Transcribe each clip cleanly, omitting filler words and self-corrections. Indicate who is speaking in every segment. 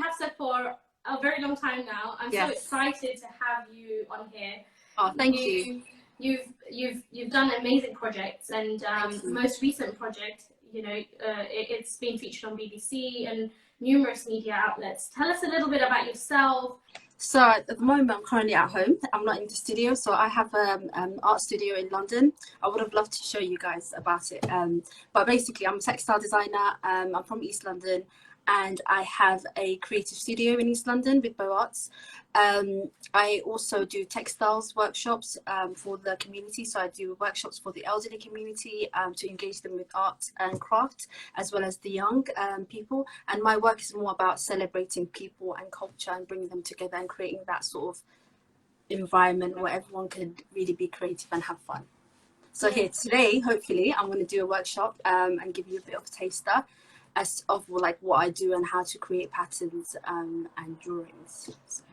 Speaker 1: Hafza for a very long time now. I'm so excited to have you on here.
Speaker 2: Oh, thank you.
Speaker 1: You've done amazing projects, and the most recent project, you know, it's been featured on BBC and numerous media outlets. Tell us a little bit about yourself.
Speaker 2: So at the moment, I'm currently at home. I'm not in the studio. So I have an art studio in London. I would have loved to show you guys about it. But basically, I'm a textile designer. I'm from East London, and I have a creative studio in East London with WAW. I also do textiles workshops for the community. So I do workshops for the elderly community to engage them with art and craft, as well as the young people. And my work is more about celebrating people and culture and bringing them together and creating that sort of environment where everyone can really be creative and have fun. So here today, hopefully, I'm going to do a workshop and give you a bit of a taster of like what I do and how to create patterns and drawings. So.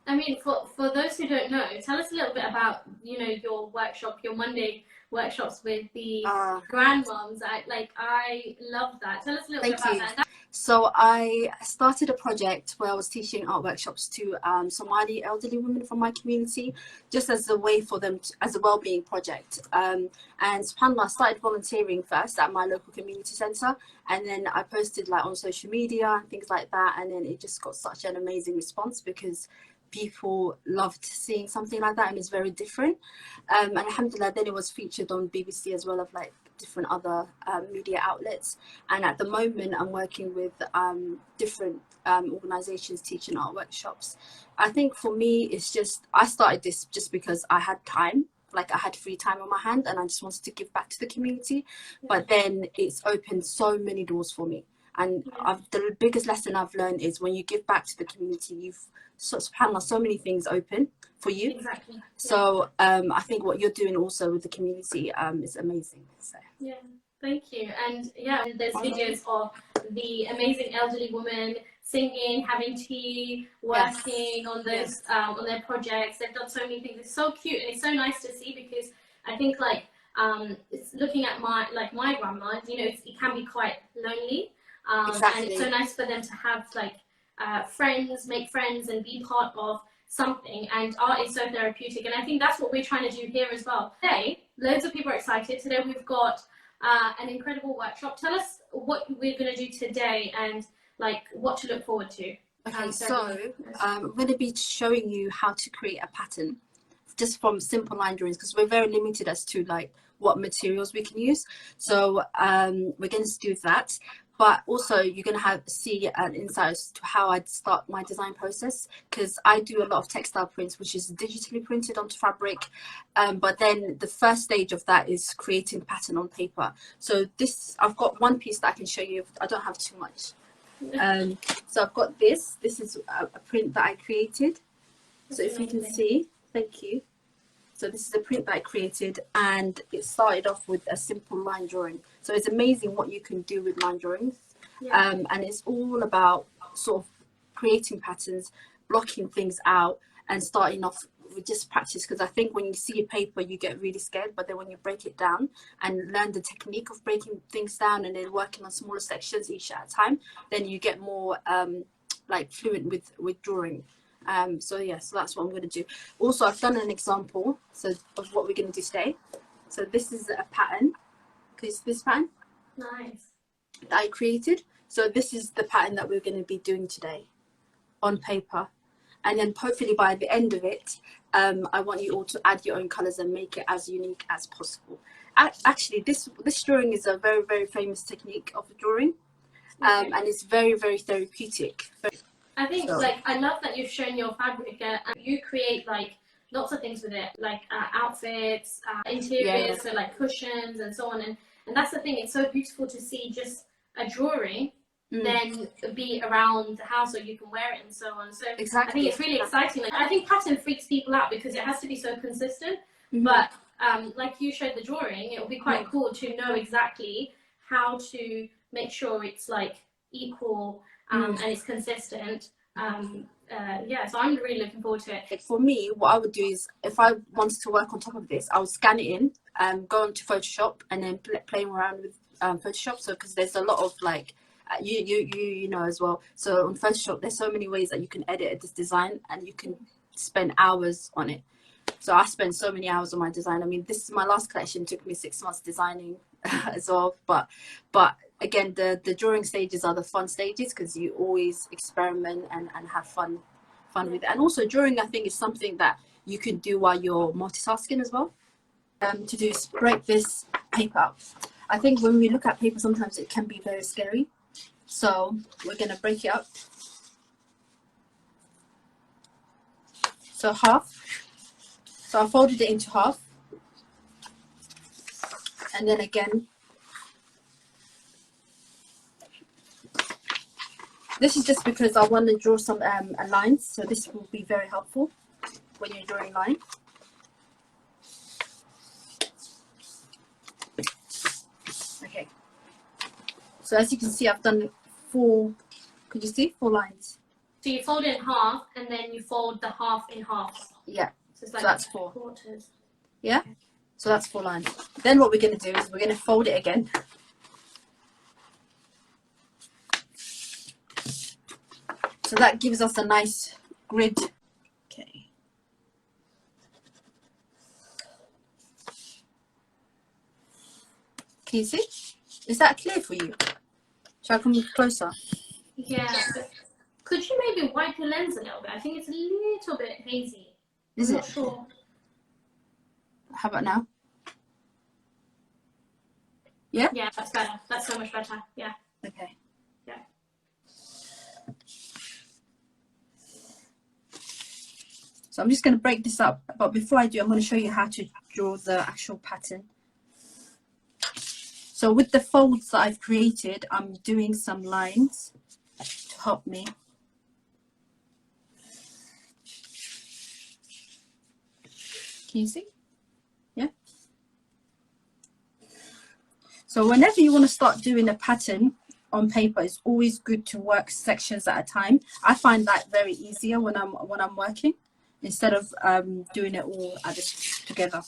Speaker 1: I mean, for those who don't know, tell us a little bit about, you know, your workshop, your Monday workshops with the grandmoms. I love that. Tell us a little bit about that.
Speaker 2: So I started a project where I was teaching art workshops to Somali elderly women from my community, just as a way for them as a well-being project. And subhanAllah, I started volunteering first at my local community centre, and then I posted like on social media and things like that, and then it just got such an amazing response because people loved seeing something like that, and it's very different. And alhamdulillah, then it was featured on BBC as well, of like different other media outlets. And at the moment I'm working with different organizations teaching art workshops. I think for me it's just, I started this just because I had time, like I had free time on my hand and I just wanted to give back to the community. But then it's opened so many doors for me. And the biggest lesson I've learned is when you give back to the community, you've subhanAllah, so many things open for you.
Speaker 1: Exactly.
Speaker 2: So I think what you're doing also with the community is amazing. So.
Speaker 1: Yeah, thank you. And yeah, there's videos of the amazing elderly women singing, having tea, working on those on their projects. They've done so many things. It's so cute and it's so nice to see, because I think like it's looking at my grandma, you know, it can be quite lonely. And it's so nice for them to have like friends, make friends and be part of something, and art is so therapeutic, and I think that's what we're trying to do here as well. Today, loads of people are excited. Today we've got an incredible workshop. Tell us what we're going to do today and like what to look forward to.
Speaker 2: Okay, so I'm going to be showing you how to create a pattern just from simple line drawings, because we're very limited as to like what materials we can use. So we're going to do that. But also you're going to see an insight as to how I'd start my design process, because I do a lot of textile prints, which is digitally printed onto fabric. But then the first stage of that is creating pattern on paper. So this, I've got one piece that I can show you. I don't have too much. So I've got this. This is a print that I created. So if you can see, thank you. So this is a print that I created, and it started off with a simple line drawing. So it's amazing what you can do with line drawings. And it's all about sort of creating patterns, blocking things out, and starting off with just practice. Because I think when you see a paper, you get really scared, but then when you break it down and learn the technique of breaking things down and then working on smaller sections each at a time, then you get more like fluent with drawing. So that's what I'm going to do. Also, I've done an example of what we're going to do today. So this is a pattern. Can you see this pattern?
Speaker 1: Nice.
Speaker 2: That I created. So this is the pattern that we're going to be doing today on paper. And then hopefully by the end of it, I want you all to add your own colours and make it as unique as possible. Actually, this drawing is a very, very famous technique of drawing. And it's very, very therapeutic.
Speaker 1: I think like I love that you've shown your fabric and you create like lots of things with it, like outfits, interiors, so like cushions and so on, and that's the thing, it's so beautiful to see just a drawing then be around the house, or you can wear it and so on. So I think it's really exciting. Like, I think pattern freaks people out because it has to be so consistent, but like you showed the drawing, it will be quite cool to know exactly how to make sure it's like equal and it's consistent. So I'm really looking forward to it.
Speaker 2: For me, what I would do is, if I wanted to work on top of this, I would scan it in, go into Photoshop, and then playing around with Photoshop. So because there's a lot of like you know as well. So on Photoshop, there's so many ways that you can edit this design, and you can spend hours on it. So I spend so many hours on my design. I mean, this is my last collection. It took me 6 months designing as well. But again, the drawing stages are the fun stages, because you always experiment and have fun with it. And also drawing, I think, is something that you can do while you're multitasking as well. To do is break this paper up. I think when we look at paper, sometimes it can be very scary. So we're going to break it up. So half. So I folded it into half. And then again, this is just because I want to draw some lines. So this will be very helpful when you're drawing line. Okay. So as you can see, I've done 4, could you see? 4 lines.
Speaker 1: So you fold it in half, and then you fold the half in half.
Speaker 2: Yeah.
Speaker 1: So, it's like
Speaker 2: so that's 4.
Speaker 1: Quarters.
Speaker 2: Yeah. So that's 4 lines. Then what we're going to do is we're going to fold it again. So that gives us a nice grid. Okay. Can you see? Is that clear for you? Shall I come closer?
Speaker 1: Yeah. But could you maybe wipe your lens a little bit? I think it's a little bit hazy.
Speaker 2: Is
Speaker 1: I'm
Speaker 2: it?
Speaker 1: not sure.
Speaker 2: How about now? Yeah?
Speaker 1: Yeah, that's better. That's so much better. Yeah.
Speaker 2: Okay.
Speaker 1: Yeah.
Speaker 2: So I'm just going to break this up. But before I do, I'm going to show you how to draw the actual pattern. So with the folds that I've created, I'm doing some lines to help me. Can you see? Yeah. So whenever you want to start doing a pattern on paper, it's always good to work sections at a time. I find that very easier when I'm working, instead of doing it all together.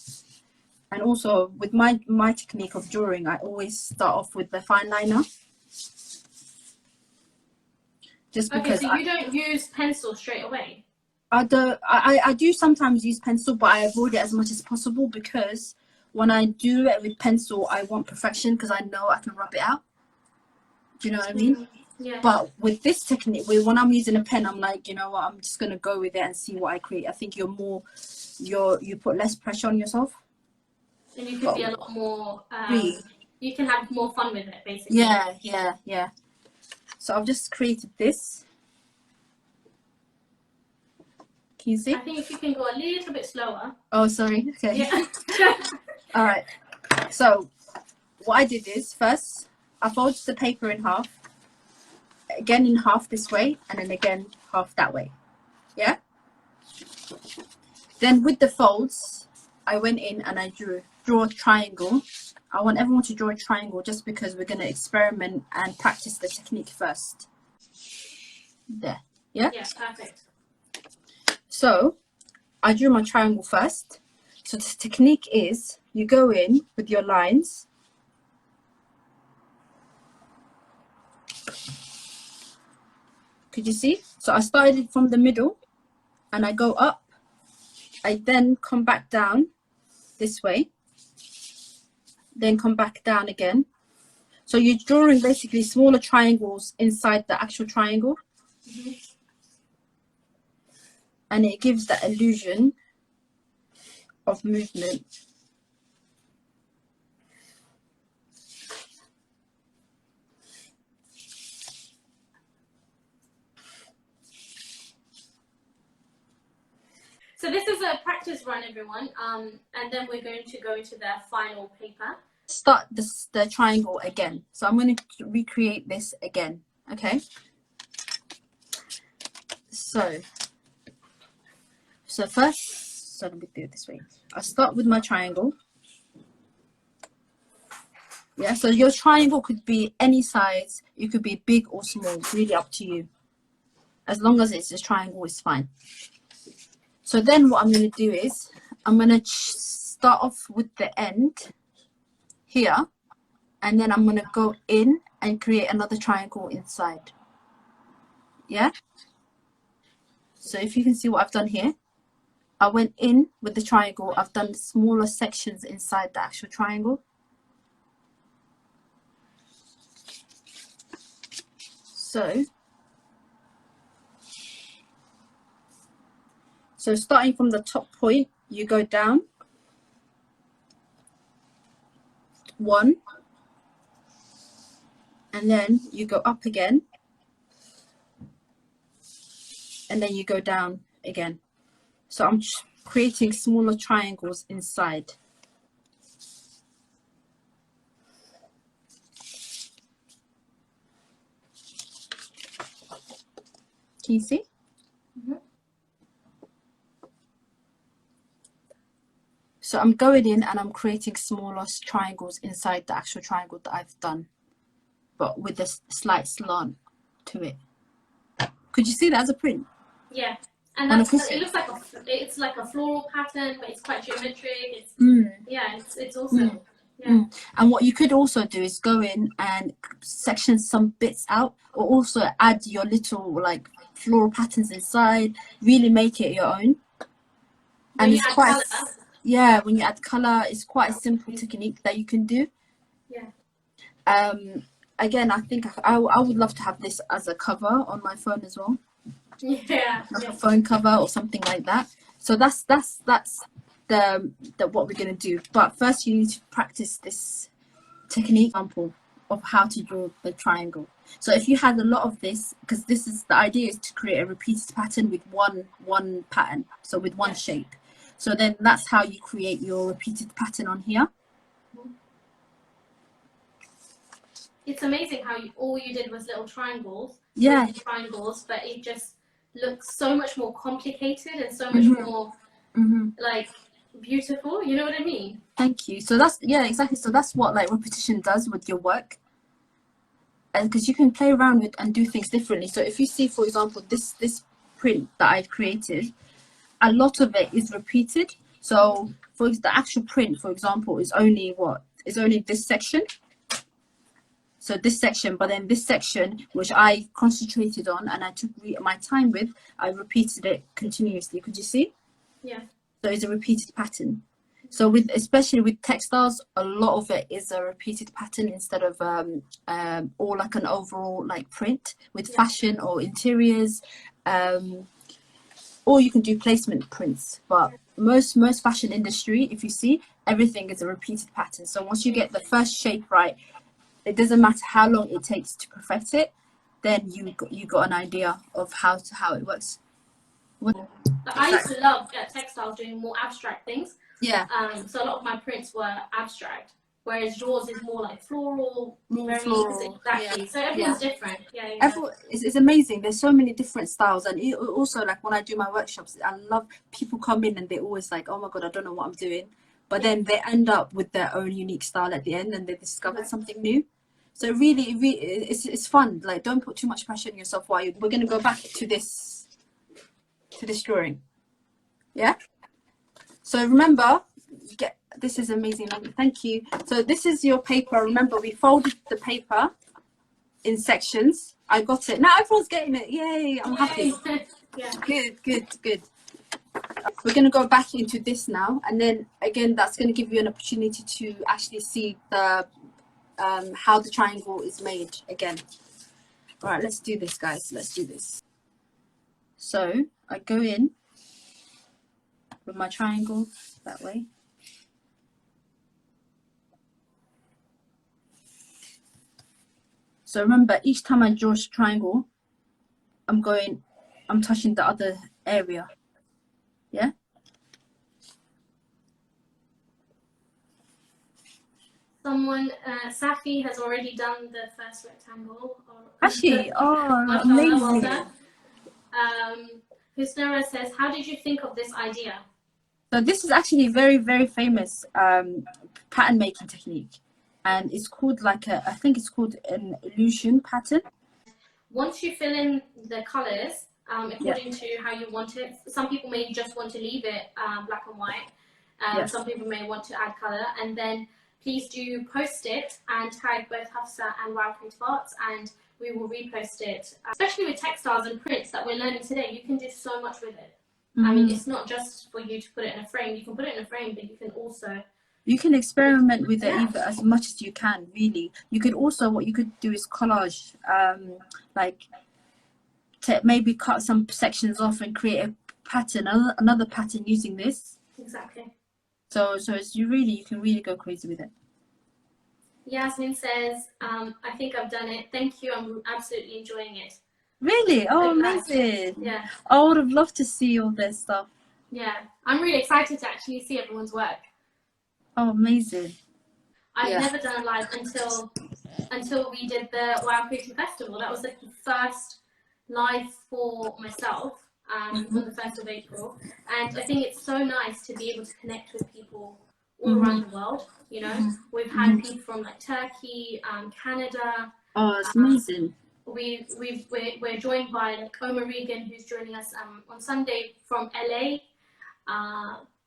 Speaker 2: And also with my technique of drawing, I always start off with the fine liner. Just because
Speaker 1: so you don't use pencil straight away?
Speaker 2: I do sometimes use pencil, but I avoid it as much as possible, because when I do it with pencil, I want perfection, because I know I can rub it out. Do you know what I mean?
Speaker 1: Yeah.
Speaker 2: But with this technique, when I'm using a pen, I'm like, you know what, I'm just gonna go with it and see what I create. I think you put less pressure on yourself.
Speaker 1: And you can be a lot more,
Speaker 2: free.
Speaker 1: You can have more fun with it, basically.
Speaker 2: Yeah. So I've just created this. Can you see?
Speaker 1: I think if you can go a little bit slower.
Speaker 2: Oh, sorry. Okay.
Speaker 1: Yeah.
Speaker 2: All right. So what I did is, first, I folded the paper in half. Again in half this way, and then again half that way. Yeah? Then with the folds, I went in and I draw a triangle. I want everyone to draw a triangle, just because we're going to experiment and practice the technique first. There. Yeah?
Speaker 1: Yeah, perfect.
Speaker 2: So I drew my triangle first. So the technique is, you go in with your lines. Could you see? So I started from the middle and I go up. I then come back down this way. Then come back down again. So you're drawing basically smaller triangles inside the actual triangle.
Speaker 1: Mm-hmm.
Speaker 2: And it gives that illusion of movement.
Speaker 1: So this is a practice run, everyone, and then we're going to go into the final paper.
Speaker 2: Start the triangle again. So I'm going to recreate this again. Okay. So first, so let me do it this way. I start with my triangle. Yeah. So your triangle could be any size. It could be big or small. Really up to you. As long as it's a triangle, it's fine. So then what I'm going to do is, I'm going to start off with the end here, and then I'm going to go in and create another triangle inside. Yeah, so if you can see what I've done here, I went in with the triangle, I've done smaller sections inside the actual triangle. So starting from the top point, you go down 1, and then you go up again, and then you go down again. So I'm creating smaller triangles inside. Can you see?
Speaker 1: Mm-hmm.
Speaker 2: So I'm going in and I'm creating smaller triangles inside the actual triangle that I've done, but with a slight slant to it. Could you see that as a print?
Speaker 1: Yeah, and
Speaker 2: On a
Speaker 1: it
Speaker 2: cushion?
Speaker 1: looks like it's like a floral pattern, but it's quite geometric. It's yeah, it's awesome. Yeah.
Speaker 2: And what you could also do is go in and section some bits out, or also add your little like floral patterns inside, really make it your own.
Speaker 1: When you add color.
Speaker 2: Yeah, when you add color, it's quite a simple technique that you can do.
Speaker 1: Yeah.
Speaker 2: Again, I think I would love to have this as a cover on my phone as well.
Speaker 1: Yeah.
Speaker 2: Like a phone cover or something like that. So that's the what we're gonna do. But first you need to practice this technique example of how to draw the triangle. So if you had a lot of this, because this is the idea is to create a repeated pattern with one pattern, so with one shape. So then that's how you create your repeated pattern on here.
Speaker 1: It's amazing how all you did was little triangles.
Speaker 2: Yeah.
Speaker 1: Triangles, but it just looks so much more complicated and so much more like beautiful. You know what I mean?
Speaker 2: Thank you. So that's, yeah, exactly. So that's what like repetition does with your work. And because you can play around with and do things differently. So if you see, for example, this print that I've created, a lot of it is repeated. So for the actual print, for example, is only this section. So this section, but then this section, which I concentrated on and I took my time with, I repeated it continuously. Could you see?
Speaker 1: Yeah.
Speaker 2: So it's a repeated pattern. So especially with textiles, a lot of it is a repeated pattern instead of or like an overall like print with fashion or interiors, or you can do placement prints. But most fashion industry, if you see, everything is a repeated pattern. So once you get the first shape right, it doesn't matter how long it takes to perfect it, then you got an idea of how it works.
Speaker 1: I used to love textiles doing more abstract things.
Speaker 2: Yeah.
Speaker 1: So a lot of my prints were abstract, whereas yours is more like floral.
Speaker 2: More floral.
Speaker 1: Exactly. Yeah. So everyone's different. Yeah.
Speaker 2: It's amazing. There's so many different styles, and also like when I do my workshops, I love people come in and they're always like, oh my god, I don't know what I'm doing, but then they end up with their own unique style at the end, and they discovered something new. So really, it's fun. Like, don't put too much pressure on yourself. We're going to go back to this drawing. Yeah. So remember, this is amazing. Thank you. So this is your paper. Remember, we folded the paper in sections. I got it. Now everyone's getting it. Yay! I'm happy.
Speaker 1: Yeah.
Speaker 2: Good. We're going to go back into this now, and then again, that's going to give you an opportunity to actually see the how the triangle is made again. All right, let's do this, guys. Let's do this. So I go in with my triangle that way. So remember, each time I draw a triangle, I'm touching the other area. Yeah.
Speaker 1: Someone, Safi has already done the first rectangle.
Speaker 2: Actually, oh, amazing.
Speaker 1: Husnara says, how did you think of this idea?
Speaker 2: So this is actually a very, very famous pattern making technique. And it's called I think it's called an illusion pattern.
Speaker 1: Once you fill in the colors according to how you want it, some people may just want to leave it black and white. Some people may want to add color, and then please do post it and tag both Hafsa and WAW Creative Arts, and we will repost it. Especially with textiles and prints that we're learning today, you can do so much with it. I mean, it's not just for you to put it in a frame. You can put it in a frame, but you can also...
Speaker 2: You can experiment with it either as much as you can, really. You could also, what you could do is collage, like maybe cut some sections off and create a pattern, another pattern using this.
Speaker 1: Exactly.
Speaker 2: So you can really go crazy with it.
Speaker 1: Yasmin says, I think I've done it. Thank you. I'm absolutely enjoying it.
Speaker 2: Really? Oh, amazing.
Speaker 1: Yeah.
Speaker 2: I would have loved to see all this stuff.
Speaker 1: Yeah. I'm really excited to actually see everyone's work.
Speaker 2: Oh, amazing.
Speaker 1: I've never done a live until we did the WOW Creative Festival. That was like the first live for myself on the 1st of April. And I think it's so nice to be able to connect with people all around the world. You know, we've had people from like Turkey, Canada.
Speaker 2: Oh, it's amazing.
Speaker 1: We're joined by like Omar Regan, who's joining us on Sunday from LA.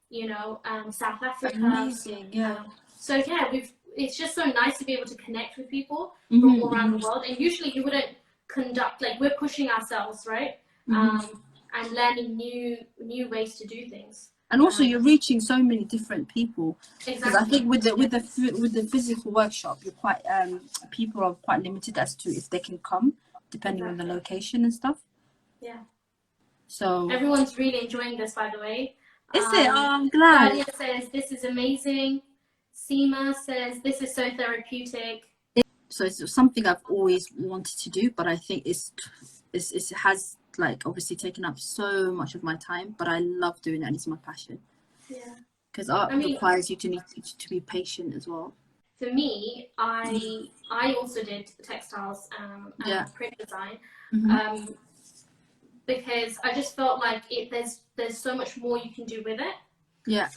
Speaker 1: You know, South Africa.
Speaker 2: Amazing, yeah.
Speaker 1: So yeah, it's just so nice to be able to connect with people from all around the world. And usually you wouldn't conduct, like, we're pushing ourselves, right? And learning new ways to do things.
Speaker 2: And also you're reaching so many different people.
Speaker 1: Exactly.
Speaker 2: Because I think with the physical workshop, you're quite people are quite limited as to if they can come, depending on the location and stuff.
Speaker 1: Yeah.
Speaker 2: So
Speaker 1: everyone's really enjoying this, by the way.
Speaker 2: Is it? Oh, I'm glad.
Speaker 1: Dalia says this is amazing. Seema says this is so therapeutic.
Speaker 2: So it's something I've always wanted to do, but I think it has like obviously taken up so much of my time. But I love doing it, and it's my passion.
Speaker 1: Yeah.
Speaker 2: Because art requires you to be patient as well.
Speaker 1: For me, I also did textiles and print design. Because I just felt like there's so much more you can do with it.
Speaker 2: Yeah.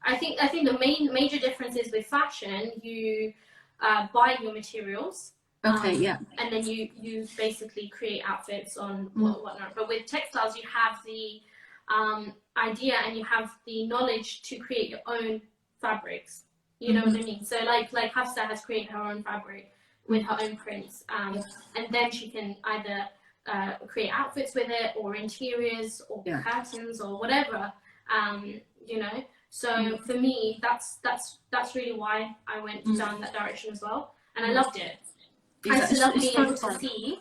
Speaker 1: I think the major difference is with fashion, you buy your materials.
Speaker 2: Okay. Yeah.
Speaker 1: And then you basically create outfits on whatnot. But with textiles, you have the idea and you have the knowledge to create your own fabrics. You know what I mean? So like Hafza has created her own fabric with her own prints, and then she can either create outfits with it, or interiors, or curtains, or whatever. You know. So for me, that's really why I went down that direction as well, and I loved it. I just love being able to see,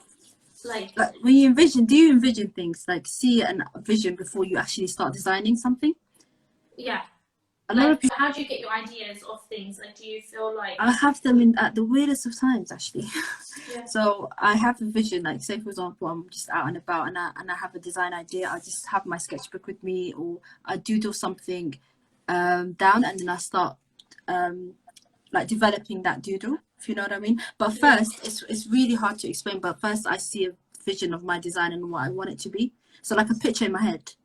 Speaker 1: like
Speaker 2: when you do you envision things, like see a vision before you actually start designing something?
Speaker 1: Yeah.
Speaker 2: Like,
Speaker 1: how do you get your ideas of things? Like, do you feel like...
Speaker 2: I have them at the weirdest of times, actually.
Speaker 1: Yeah.
Speaker 2: So I have a vision, like say for example, I'm just out and about and I have a design idea. I just have my sketchbook with me, or I doodle something down, and then I start like developing that doodle, if you know what I mean. But first, it's really hard to explain. But first, I see a vision of my design and what I want it to be. So like a picture in my head.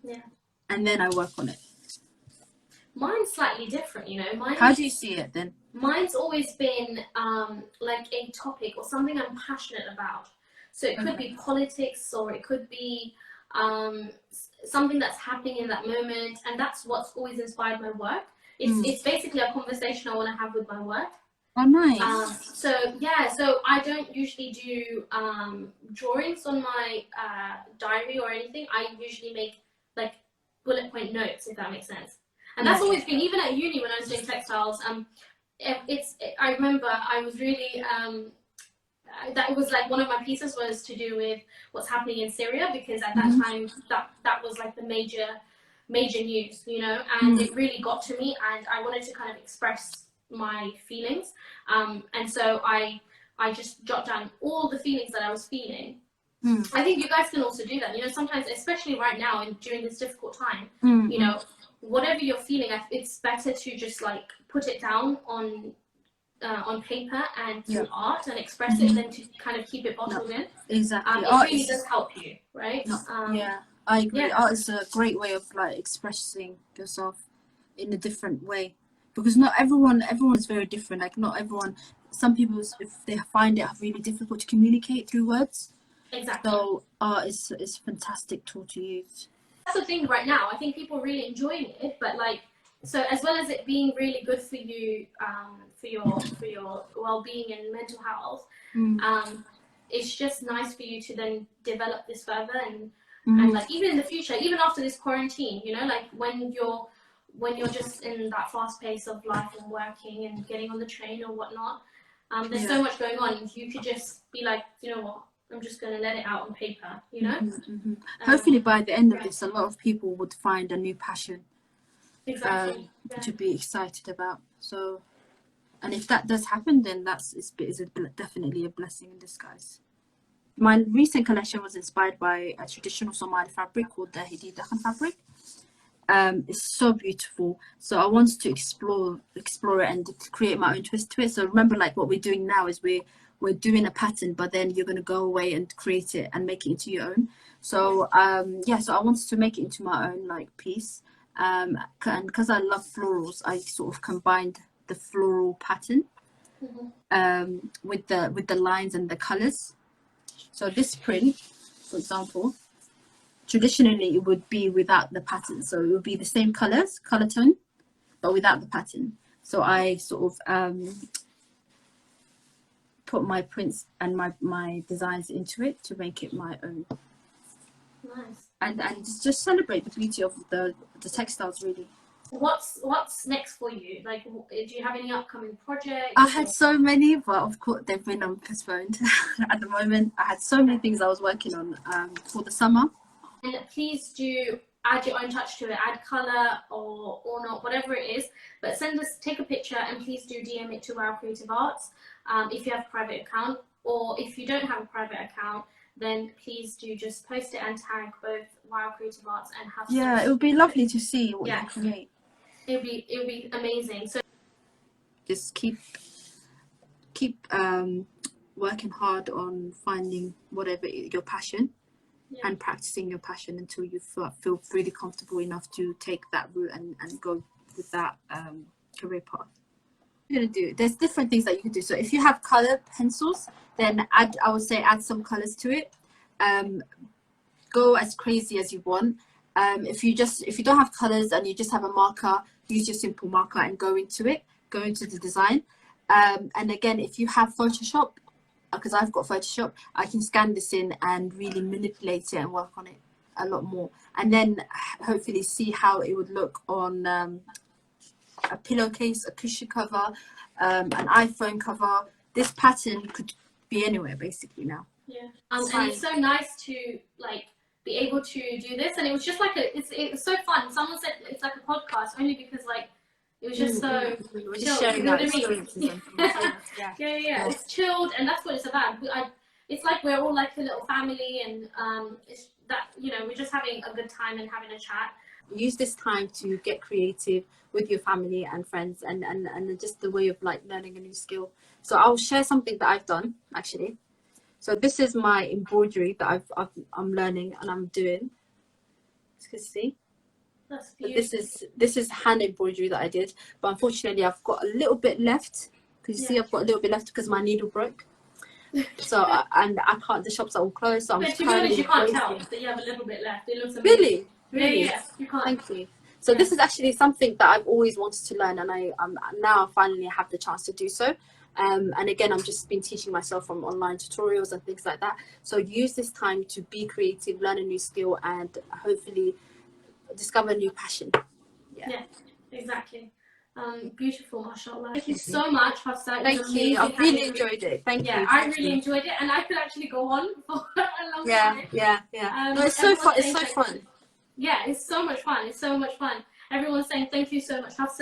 Speaker 2: Yeah. And then I work on it.
Speaker 1: Mine's slightly different, you know.
Speaker 2: How do you see it then?
Speaker 1: Mine's always been like a topic or something I'm passionate about. So it could be politics, or it could be something that's happening in that moment, and that's what's always inspired my work. It's basically a conversation I want to have with my work.
Speaker 2: Oh, nice.
Speaker 1: So I don't usually do drawings on my diary or anything. I usually make like bullet point notes, if that makes sense. And that's always been, even at uni when I was doing textiles. I remember I was really that was like one of my pieces was to do with what's happening in Syria, because at that time that was like the major news, you know, and it really got to me, and I wanted to kind of express my feelings, and so I just jot down all the feelings that I was feeling. I think you guys can also do that, you know, sometimes, especially right now and during this difficult time, you know, whatever you're feeling, it's better to just like put it down on paper and through art and express it than to kind of keep it bottled in.
Speaker 2: Exactly.
Speaker 1: It really does help you, right?
Speaker 2: I agree. Art is a great way of like expressing yourself in a different way, because not everyone is very different. Like not everyone, some people, if they find it really difficult to communicate through words.
Speaker 1: Exactly.
Speaker 2: So art is a fantastic tool to use.
Speaker 1: That's the thing right now. I think people are really enjoying it, but like so as well as it being really good for you, for your well-being and mental health, it's just nice for you to then develop this further, and like even in the future, even after this quarantine, you know, like when you're just in that fast pace of life and working and getting on the train or whatnot, there's so much going on. You could just be like, you know what, I'm just going to let it out on paper, you know.
Speaker 2: Hopefully by the end of this, a lot of people would find a new passion to be excited about. So, and if that does happen, then definitely a blessing in disguise. My recent collection was inspired by a traditional Somali fabric called the Hididakhan fabric. It's so beautiful. So I wanted to explore it and create my own twist to it. So remember, like what we're doing now is we're doing a pattern, but then you're going to go away and create it and make it into your own. So so I wanted to make it into my own like piece. And because I love florals, I sort of combined the floral pattern with the lines and the colors. So this print, for example, traditionally it would be without the pattern, so it would be the same color tone, but without the pattern. So I sort of put my prints and my designs into it to make it my own.
Speaker 1: Nice.
Speaker 2: And just celebrate the beauty of the textiles, really.
Speaker 1: What's next for you? Like, do you have any upcoming projects?
Speaker 2: I had so many, but of course they've been postponed at the moment. I had so many things I was working on for the summer.
Speaker 1: And please do add your own touch to it, add colour or not, whatever it is. But take a picture and please do DM it to WAW Creative Arts if you have a private account, or if you don't have a private account, then please do just post it and tag both WAW Creative Arts and Hafza.
Speaker 2: Yeah, it would be lovely to see what you create.
Speaker 1: It would be amazing. So
Speaker 2: just keep working hard on finding whatever your passion. And practicing your passion until you feel really comfortable enough to take that route and go with that career path. You're gonna do. There's different things that you can do. So if you have colored pencils, then I would say add some colors to it. Go as crazy as you want. If you don't have colors and you just have a marker, use your simple marker and go into the design. And again, if you have Photoshop, because I've got Photoshop, I can scan this in and really manipulate it and work on it a lot more, and then hopefully see how it would look on a pillowcase, a cushion cover, an iPhone cover. This pattern could be anywhere basically now.
Speaker 1: And it's so nice to like be able to do this, and it was just like it was so fun. Someone said it's like a podcast only because like it was just so
Speaker 2: we're
Speaker 1: chilled,
Speaker 2: sharing
Speaker 1: you know
Speaker 2: our
Speaker 1: what I mean?
Speaker 2: experiences and things.
Speaker 1: Yeah. It's chilled, and that's what it's about. It's like we're all like a little family, and it's that, you know, we're just having a good time and having a chat.
Speaker 2: Use this time to get creative with your family and friends, and just the way of like learning a new skill. So I'll share something that I've done actually. So this is my embroidery that I'm learning and I'm doing. You can see.
Speaker 1: That's beautiful.
Speaker 2: This is hand embroidery that I did, but unfortunately I've got a little bit left. Because you see, I've got a little bit left because my needle broke. So and I can't. The shops are all closed. So
Speaker 1: but to be honest, you can't tell that you have a little bit left. It looks
Speaker 2: Really?
Speaker 1: amazing. Yeah, you can't.
Speaker 2: Thank you. So this is actually something that I've always wanted to learn, and I'm now finally have the chance to do so. And again, I'm just been teaching myself from online tutorials and things like that. So use this time to be creative, learn a new skill, and hopefully discover a new passion.
Speaker 1: Yeah, exactly. Beautiful, mashallah. Thank you so much, Hafza.
Speaker 2: Thank you. I've really enjoyed it. Thank you.
Speaker 1: I really enjoyed it, and I could actually go on for a long time.
Speaker 2: Yeah. No, it's so fun. It's so fun.
Speaker 1: Yeah, it's so much fun. Everyone's saying thank you so much, Hafza.